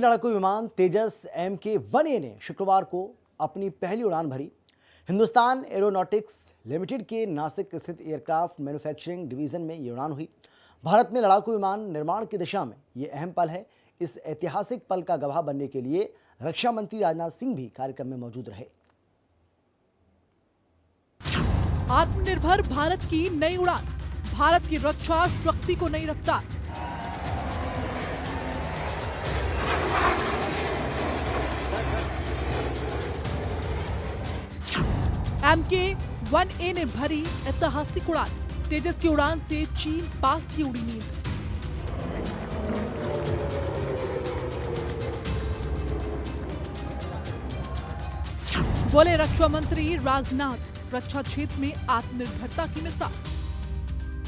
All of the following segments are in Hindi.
लड़ाकू विमान तेजस MK-1A ने शुक्रवार को अपनी पहली उड़ान भरी। हिंदुस्तान एरोनॉटिक्स लिमिटेड के नासिक स्थित एयरक्राफ्ट मैन्युफैक्चरिंग डिवीजन में ये उड़ान हुई। भारत में लड़ाकू विमान निर्माण की दिशा में ये अहम पल है। इस ऐतिहासिक पल का गवाह बनने के लिए रक्षा मंत्री राजनाथ सिंह भी कार्यक्रम में मौजूद रहे। आत्मनिर्भर भारत की नई उड़ान, भारत की रक्षा शक्ति को नई रफ्तार। MK-1A ने भरी ऐतिहासिक उड़ान। तेजस की उड़ान से चीन पाक की उड़ी नींद। बोले रक्षा मंत्री राजनाथ, रक्षा क्षेत्र में आत्मनिर्भरता की मिसाल।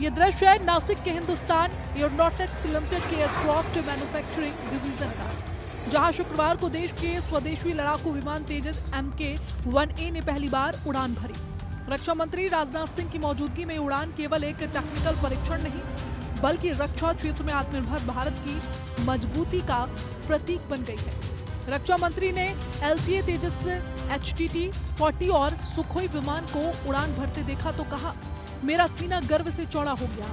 ये दृश्य है नासिक के हिंदुस्तान एरोनॉटिक्स लिमिटेड के एयरक्राफ्ट मैन्युफैक्चरिंग डिवीजन का, जहां शुक्रवार को देश के स्वदेशी लड़ाकू विमान तेजस MK-1A ने पहली बार उड़ान भरी। रक्षा मंत्री राजनाथ सिंह की मौजूदगी में उड़ान केवल एक टेक्निकल परीक्षण नहीं, बल्कि रक्षा क्षेत्र में आत्मनिर्भर भारत की मजबूती का प्रतीक बन गई है। रक्षा मंत्री ने LCA तेजस HTT-40 और सुखोई विमान को उड़ान भरते देखा तो कहा, मेरा सीना गर्व से चौड़ा हो गया।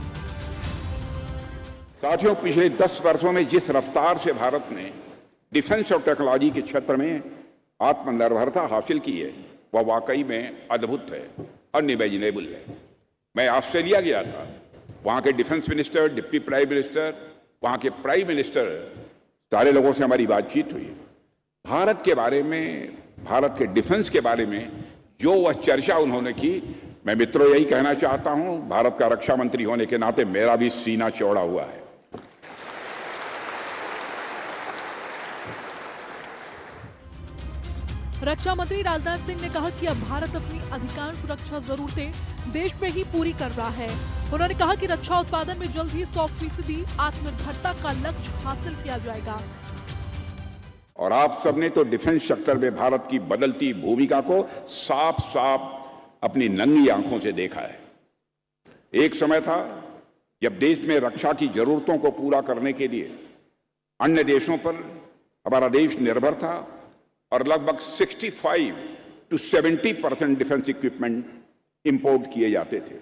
साथियों, पिछले 10 वर्षों में जिस रफ्तार से भारत ने डिफेंस और टेक्नोलॉजी के क्षेत्र में आत्मनिर्भरता हासिल की है, वह वाकई में अद्भुत है, अनइमेजिनेबल है। मैं ऑस्ट्रेलिया गया था, वहां के defence minister, deputy prime minister, वहां के प्राइम मिनिस्टर, सारे लोगों से हमारी बातचीत हुई। भारत के बारे में, भारत के डिफेंस के बारे में जो वह चर्चा उन्होंने की, मैं मित्रों यही कहना चाहता हूं, भारत का रक्षा मंत्री होने के नाते मेरा भी सीना चौड़ा हुआ है। रक्षा मंत्री राजनाथ सिंह ने कहा कि अब भारत अपनी अधिकांश रक्षा जरूरतें देश में ही पूरी कर रहा है। उन्होंने कहा कि रक्षा उत्पादन में जल्द ही 100% आत्मनिर्भरता का लक्ष्य हासिल किया जाएगा। और आप सबने तो डिफेंस सेक्टर में भारत की बदलती भूमिका को साफ साफ अपनी नंगी आंखों से देखा है। एक समय था जब देश में रक्षा की जरूरतों को पूरा करने के लिए अन्य देशों पर हमारा देश निर्भर था और लगभग 65 to 70% डिफेंस इक्विपमेंट इंपोर्ट किए जाते थे।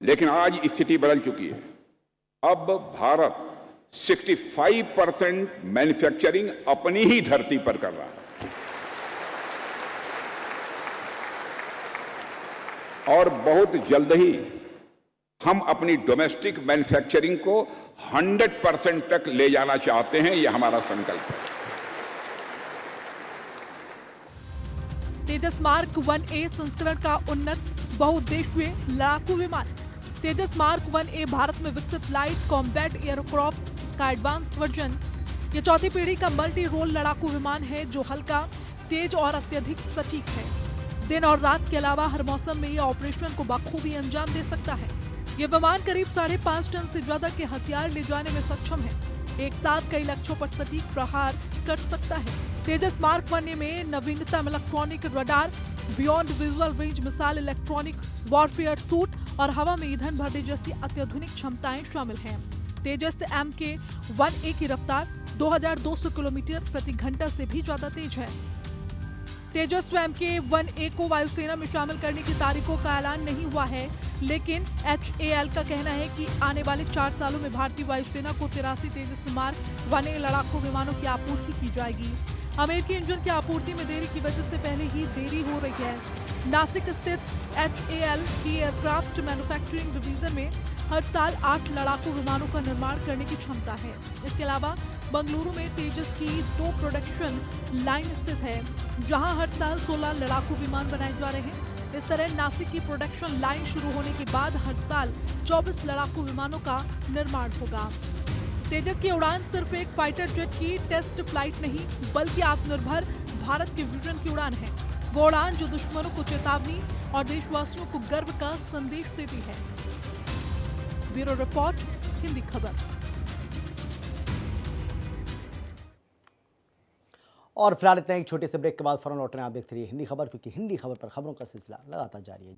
लेकिन आज स्थिति बदल चुकी है। अब भारत 65% मैन्युफैक्चरिंग अपनी ही धरती पर कर रहा है और बहुत जल्द ही हम अपनी डोमेस्टिक मैन्युफैक्चरिंग को 100% तक ले जाना चाहते हैं। यह हमारा संकल्प है। तेजस मार्क 1A संस्करण का उन्नत बहुउद्देशीय लड़ाकू विमान। तेजस मार्क 1A भारत में विकसित लाइट कॉम्बैट एयरक्राफ्ट का एडवांस वर्जन। ये चौथी पीढ़ी का मल्टी रोल लड़ाकू विमान है जो हल्का, तेज और अत्यधिक सटीक है। दिन और रात के अलावा हर मौसम में ये ऑपरेशन को बखूबी अंजाम दे सकता है। ये विमान करीब 5.5 टन से ज्यादा के हथियार ले जाने में सक्षम है। एक साथ कई लक्ष्यों पर सटीक प्रहार कर सकता है। तेजस मार्क 1A में नवीनतम electronic radar, beyond visual range missile, electronic warfare suit और हवा में ईंधन भरने जैसी अत्याधुनिक क्षमताएं शामिल हैं। तेजस MK-1A की रफ्तार 2200 किलोमीटर प्रति घंटा से भी ज्यादा तेज है। तेजस MK-1A को वायुसेना में शामिल करने की तारीखों का ऐलान नहीं हुआ है, लेकिन HAL का कहना है कि आने वाले 4 सालों में भारतीय वायुसेना को 83 तेजस मार्क 1A लड़ाकू विमानों की आपूर्ति की जाएगी। अमेरिकी इंजन की आपूर्ति में देरी की वजह से पहले ही देरी हो रही है। नासिक स्थित HAL की एयरक्राफ्ट मैन्युफैक्चरिंग डिवीजन में हर साल 8 लड़ाकू विमानों का निर्माण करने की क्षमता है। इसके अलावा बंगलुरु में तेजस की 2 प्रोडक्शन लाइन स्थित है, जहां हर साल 16 लड़ाकू विमान बनाए जा रहे हैं। इस तरह नासिक की प्रोडक्शन लाइन शुरू होने के बाद हर साल 24 लड़ाकू विमानों का निर्माण होगा। तेजस की उड़ान सिर्फ एक फाइटर जेट की टेस्ट फ्लाइट नहीं, बल्कि आत्मनिर्भर भारत के विजन की उड़ान है। वो उड़ान जो दुश्मनों को चेतावनी और देशवासियों को गर्व का संदेश देती है। ब्यूरो रिपोर्ट, हिंदी खबर। और फिलहाल इतना एक छोटे से ब्रेक के बाद फौरन लौट रहे हैं। आप देखते रहिए हिंदी खबर, क्योंकि हिंदी खबर पर खबरों का सिलसिला लगातार जारी है।